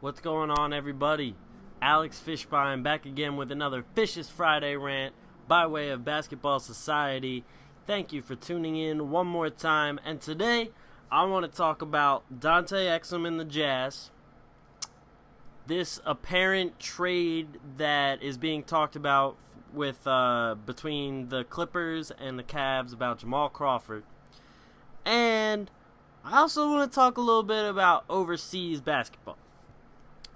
What's going on, everybody? Alex Fischbein back again with another Fisch's Friday rant by way of Basketball Society. Thank you for tuning in one more time. And today, I want to talk about Dante Exum and the Jazz. This apparent trade that is being talked about with between the Clippers and the Cavs about Jamal Crawford. And I also want to talk a little bit about overseas basketball.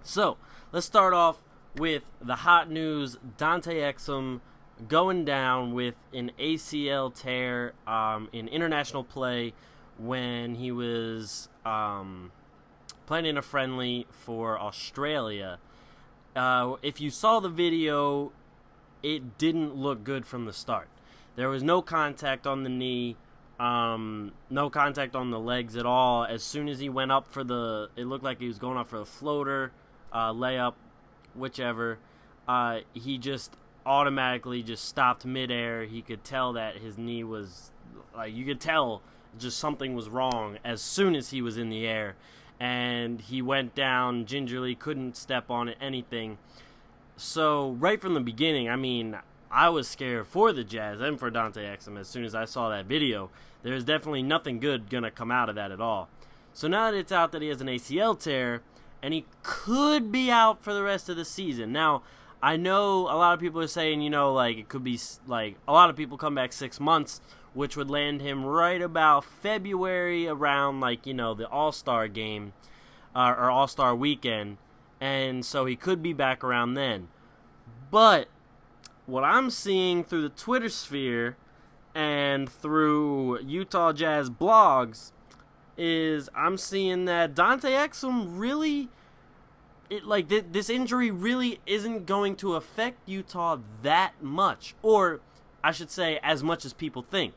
So, let's start off with the hot news. Dante Exum going down with an ACL tear in international play when he was playing in a friendly for Australia. If you saw the video, it didn't look good from the start. There was no contact on the knee, no contact on the legs at all. As soon as he went up for it looked like he was going up for the floater, layup, whichever. He just automatically just stopped midair. He could tell that his knee was, you could tell just something was wrong as soon as he was in the air. And he went down gingerly, couldn't step on it, anything. So, right from the beginning, I was scared for the Jazz and for Dante Exum as soon as I saw that video. There's definitely nothing good going to come out of that at all. So now that it's out that he has an ACL tear, and he could be out for the rest of the season. Now, I know a lot of people are saying, it could be, a lot of people come back 6 months, which would land him right about February around, the All-Star game, or All-Star weekend. And so he could be back around then. But what I'm seeing through the Twitter sphere and through Utah Jazz blogs is I'm seeing that Dante Exum really, this injury really isn't going to affect Utah that much, or I should say as much as people think.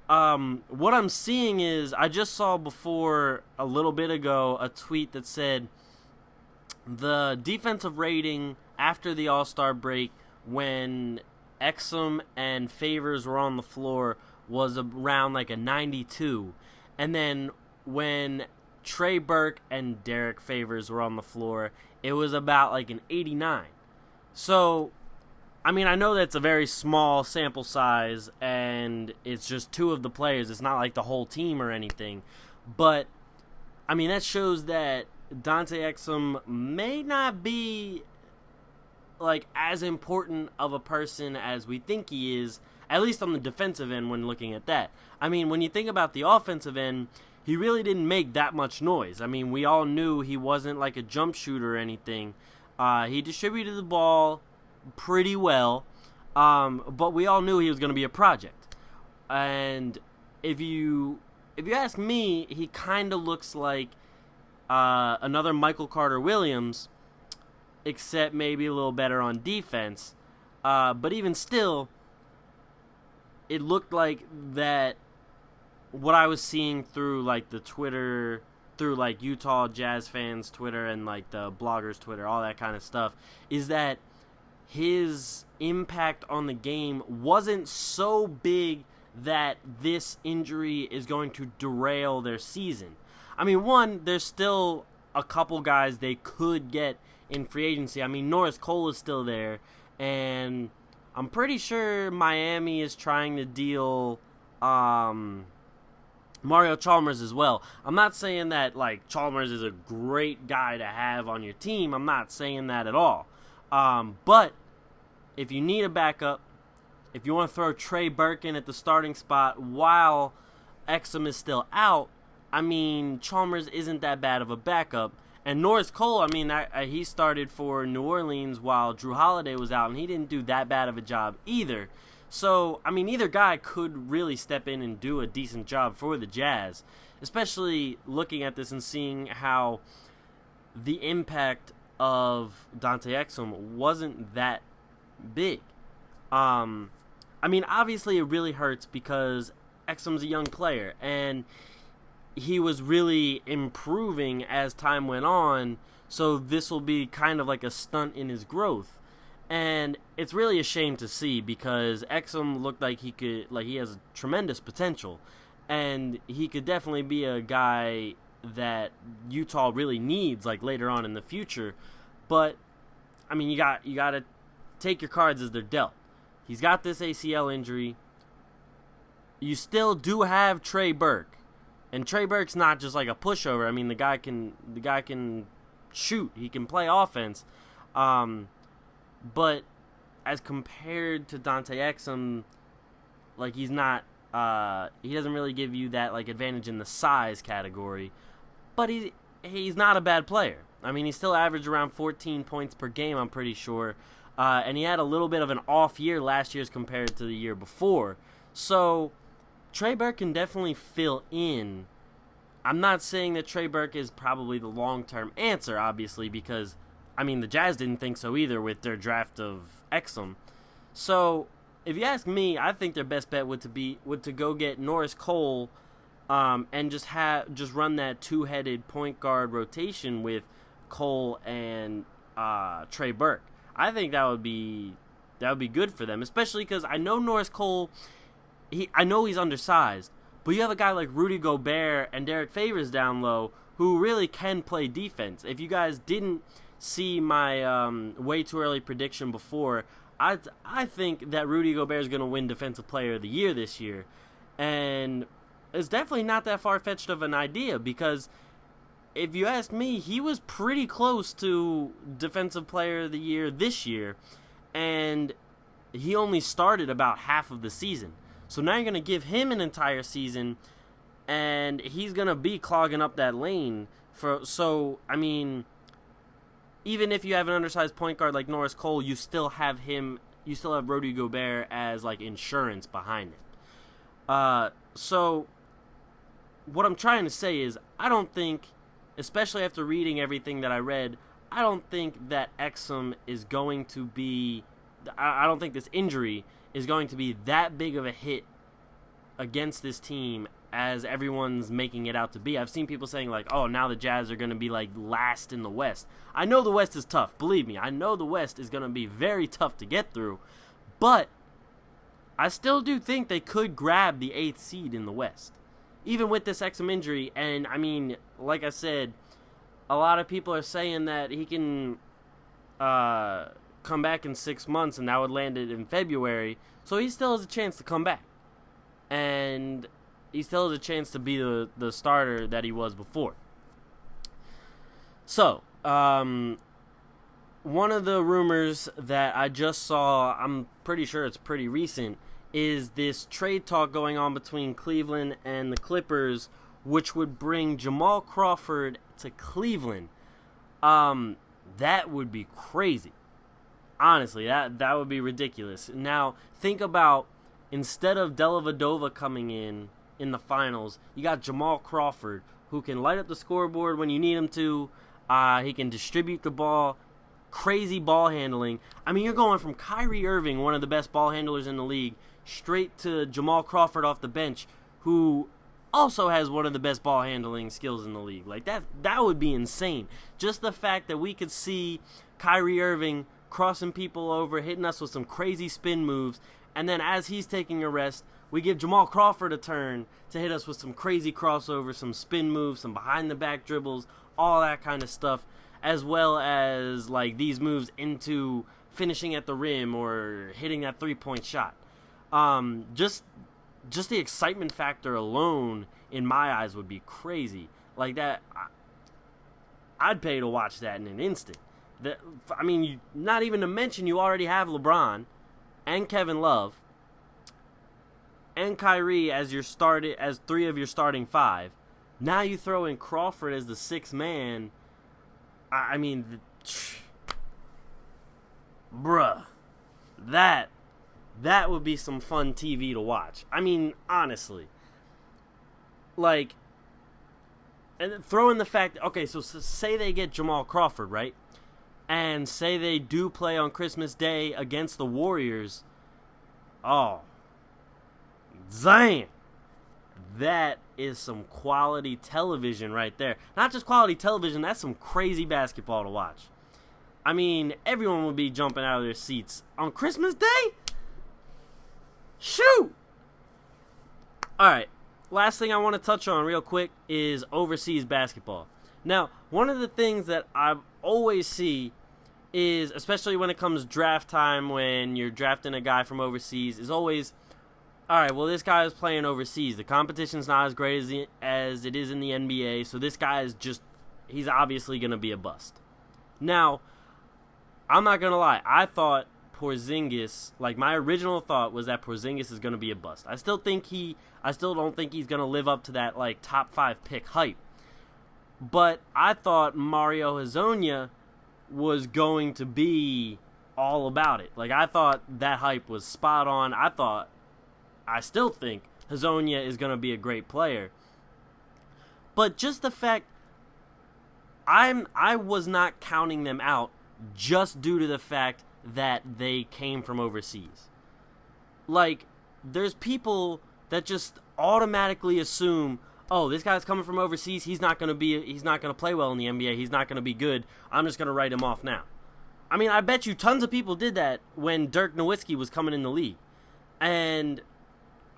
What I'm seeing is, I just saw before a little bit ago a tweet that said the defensive rating after the All-Star break when Exum and Favors were on the floor was around a 92, and then when Trey Burke and Derek Favors were on the floor, it was about an 89. So, I know that's a very small sample size, and it's just two of the players. It's not like the whole team or anything. But, that shows that Dante Exum may not be, as important of a person as we think he is, at least on the defensive end when looking at that. When you think about the offensive end, he really didn't make that much noise. We all knew he wasn't a jump shooter or anything. He distributed the ball pretty well, but we all knew he was going to be a project. And if you ask me, he kind of looks like another Michael Carter-Williams, except maybe a little better on defense. But even still, it looked like that. What I was seeing through the Twitter, through Utah Jazz fans Twitter and the bloggers Twitter, all that kind of stuff, is that his impact on the game wasn't so big that this injury is going to derail their season. One, there's still a couple guys they could get in free agency. Norris Cole is still there, and I'm pretty sure Miami is trying to deal Mario Chalmers as well. I'm not saying that Chalmers is a great guy to have on your team. I'm not saying that at all. But if you need a backup, if you want to throw Trey Burke in at the starting spot while Exum is still out, Chalmers isn't that bad of a backup. And Norris Cole, he started for New Orleans while Drew Holiday was out, and he didn't do that bad of a job either. So, either guy could really step in and do a decent job for the Jazz, especially looking at this and seeing how the impact of Dante Exum wasn't that big. Obviously it really hurts because Exum's a young player, and he was really improving as time went on, so this will be kind of a stunt in his growth. And it's really a shame to see because Exum looked like he has tremendous potential, and he could definitely be a guy that Utah really needs, like, later on in the future. But, I mean, you got to take your cards as they're dealt. He's got this ACL injury. You still do have Trey Burke. And Trey Burke's not just like a pushover. I mean, the guy can shoot. He can play offense. But as compared to Dante Exum, like, he's not he doesn't really give you that, like, advantage in the size category. But he's not a bad player. I mean, he still averaged around 14 points per game, I'm pretty sure. And he had a little bit of an off year last year as compared to the year before. So Trey Burke can definitely fill in. I'm not saying that Trey Burke is probably the long-term answer, obviously, because, I mean, the Jazz didn't think so either with their draft of Exum. So, if you ask me, I think their best bet would to go get Norris Cole, and just run that two-headed point guard rotation with Cole and Trey Burke. I think that would be good for them, especially because I know Norris Cole. I know he's undersized, but you have a guy like Rudy Gobert and Derek Favors down low who really can play defense. If you guys didn't see my way too early prediction before, I think that Rudy Gobert is going to win Defensive Player of the Year this year, and it's definitely not that far-fetched of an idea because if you ask me, he was pretty close to Defensive Player of the Year this year, and he only started about half of the season. So now you're going to give him an entire season, and he's going to be clogging up that lane. So, I mean, even if you have an undersized point guard like Norris Cole, you still have Rudy Gobert as, like, insurance behind it. So what I'm trying to say is I don't think, especially after reading everything that I read, I don't think that Exum is going to be – I don't think this injury is going to be that big of a hit against this team as everyone's making it out to be. I've seen people saying, like, oh, now the Jazz are going to be, like, last in the West. I know the West is tough. Believe me, I know the West is going to be very tough to get through. But I still do think they could grab the 8th seed in the West, even with this Exum injury. And, I mean, like I said, a lot of people are saying that he can come back in 6 months, and that would land it in February. So he still has a chance to come back. And he still has a chance to be the starter that he was before. So, one of the rumors that I just saw, I'm pretty sure it's pretty recent, is this trade talk going on between Cleveland and the Clippers, which would bring Jamal Crawford to Cleveland. That would be crazy. Honestly, that would be ridiculous. Now, think about, instead of Dellavedova coming in the finals, you got Jamal Crawford, who can light up the scoreboard when you need him to. He can distribute the ball. Crazy ball handling. I mean, you're going from Kyrie Irving, one of the best ball handlers in the league, straight to Jamal Crawford off the bench, who also has one of the best ball handling skills in the league. Like, that would be insane. Just the fact that we could see Kyrie Irving crossing people over, hitting us with some crazy spin moves, and then as he's taking a rest, we give Jamal Crawford a turn to hit us with some crazy crossovers, some spin moves, some behind-the-back dribbles, all that kind of stuff, as well as, like, these moves into finishing at the rim or hitting that three-point shot. Just the excitement factor alone, in my eyes, would be crazy. Like that, I'd pay to watch that in an instant. I mean, not even to mention you already have LeBron and Kevin Love and Kyrie as three of your starting five. Now you throw in Crawford as the sixth man. I mean, bruh, that would be some fun TV to watch. I mean, honestly. Like, and throw in the fact, okay, so say they get Jamal Crawford, right? And say they do play on Christmas Day against the Warriors. Oh, damn. That is some quality television right there. Not just quality television, that's some crazy basketball to watch. I mean, everyone would be jumping out of their seats. On Christmas Day? Shoot! Alright, last thing I want to touch on real quick is overseas basketball. Now, one of the things that I always see is, especially when it comes draft time, when you're drafting a guy from overseas, is always, all right, well, this guy is playing overseas. The competition's not as great as it is in the NBA, so this guy is he's obviously going to be a bust. Now, I'm not going to lie. I thought Porzingis, my original thought was that Porzingis is going to be a bust. I still don't think he's going to live up to that, top 5 pick hype. But I thought Mario Hezonja was going to be all about it. I thought that hype was spot on. I still think Hezonja is going to be a great player. But just the fact, I was not counting them out just due to the fact that they came from overseas. There's people that just automatically assume, oh, this guy's coming from overseas, he's not going to play well in the NBA, he's not going to be good, I'm just going to write him off now. I mean, I bet you tons of people did that when Dirk Nowitzki was coming in the league. And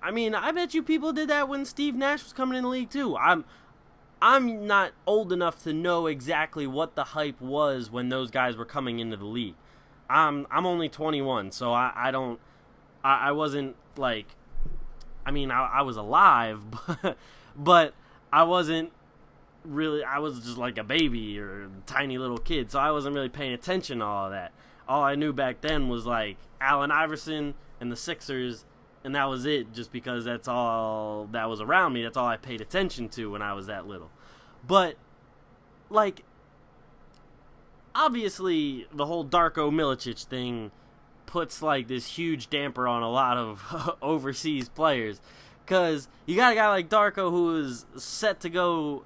I mean, I bet you people did that when Steve Nash was coming in the league too. I'm not old enough to know exactly what the hype was when those guys were coming into the league. I'm only 21, so I wasn't I was alive, but I wasn't really, I was just like a baby or a tiny little kid, so I wasn't really paying attention to all of that. All I knew back then was Allen Iverson and the Sixers, and that was it, just because that's all that was around me. That's all I paid attention to when I was that little. But, obviously, the whole Darko Milicic thing puts, this huge damper on a lot of overseas players. Because you got a guy like Darko who is set to go,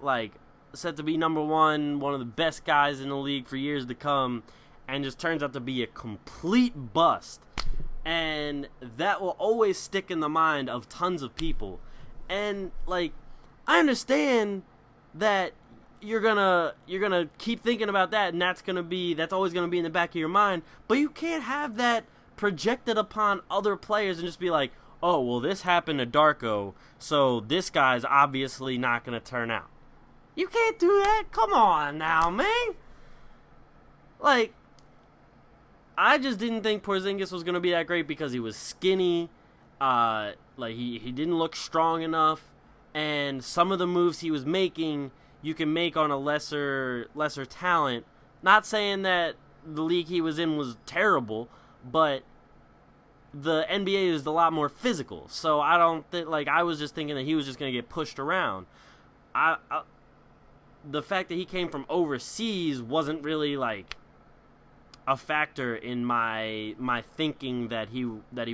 set to be number one of the best guys in the league for years to come, and just turns out to be a complete bust. And that will always stick in the mind of tons of people. And I understand that you're gonna keep thinking about that, and that's always gonna be in the back of your mind. But you can't have that projected upon other players and just be like, oh, well, this happened to Darko, so this guy's obviously not gonna turn out. You can't do that. Come on now, man. I just didn't think Porzingis was going to be that great because he was skinny. He didn't look strong enough. And some of the moves he was making, you can make on a lesser talent. Not saying that the league he was in was terrible, but the NBA is a lot more physical. So I don't think, I was just thinking that he was just going to get pushed around. The fact that he came from overseas wasn't really, a factor in my thinking that he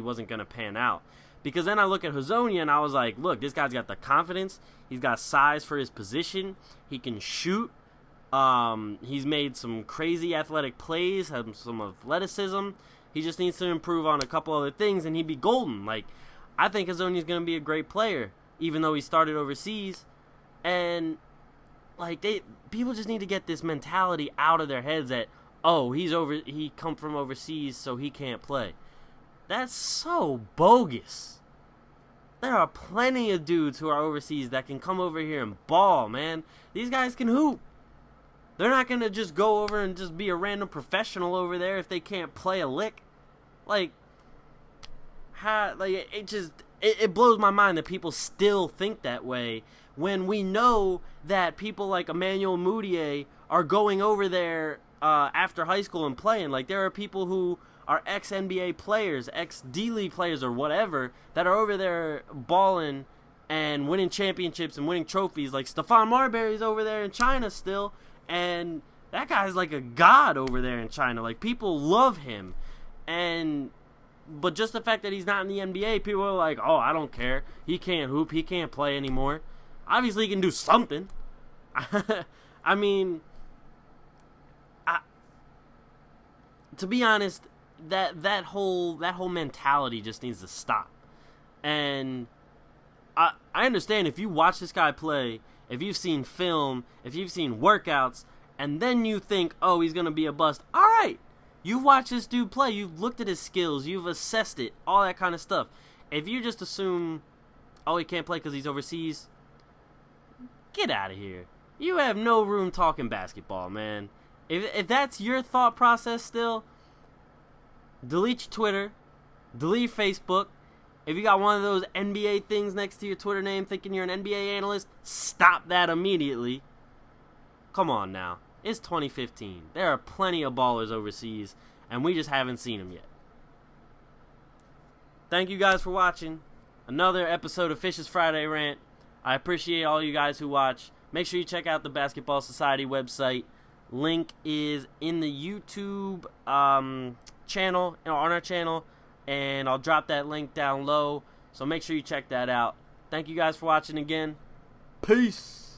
wasn't going to pan out. Because then I look at Hezonja and I was like, look, this guy's got the confidence. He's got size for his position. He can shoot. He's made some crazy athletic plays, has some athleticism. He just needs to improve on a couple other things and he'd be golden. I think Hezonja's going to be a great player, even though he started overseas. And, people just need to get this mentality out of their heads that, oh, he come from overseas, so he can't play. That's so bogus. There are plenty of dudes who are overseas that can come over here and ball, man. These guys can hoop. They're not going to just go over and just be a random professional over there if they can't play a lick. It blows my mind that people still think that way when we know that people like Emmanuel Mudiay are going over there after high school and playing. There are people who are ex-NBA players, ex-D-League players or whatever, that are over there balling and winning championships and winning trophies. Stephon Marbury's over there in China still, and that guy's like a god over there in China. People love him. But just the fact that he's not in the NBA, people are like, oh, I don't care. He can't hoop. He can't play anymore. Obviously, he can do something. I mean, to be honest, that whole mentality just needs to stop. And I understand if you watch this guy play, if you've seen film, if you've seen workouts, and then you think, oh, he's going to be a bust. All right. You've watched this dude play. You've looked at his skills. You've assessed it. All that kind of stuff. If you just assume, Oh, he can't play because he's overseas. Get out of here. You have no room talking basketball, man. If that's your thought process still, delete your Twitter, delete Facebook. If you got one of those NBA things next to your Twitter name thinking you're an NBA analyst, stop that immediately. Come on now. It's 2015. There are plenty of ballers overseas, and we just haven't seen them yet. Thank you guys for watching another episode of Fisch's Friday Rant. I appreciate all you guys who watch. Make sure you check out the Basketball Society website. Link is in the YouTube channel, on our channel, and I'll drop that link down low. So make sure you check that out. Thank you guys for watching again. Peace.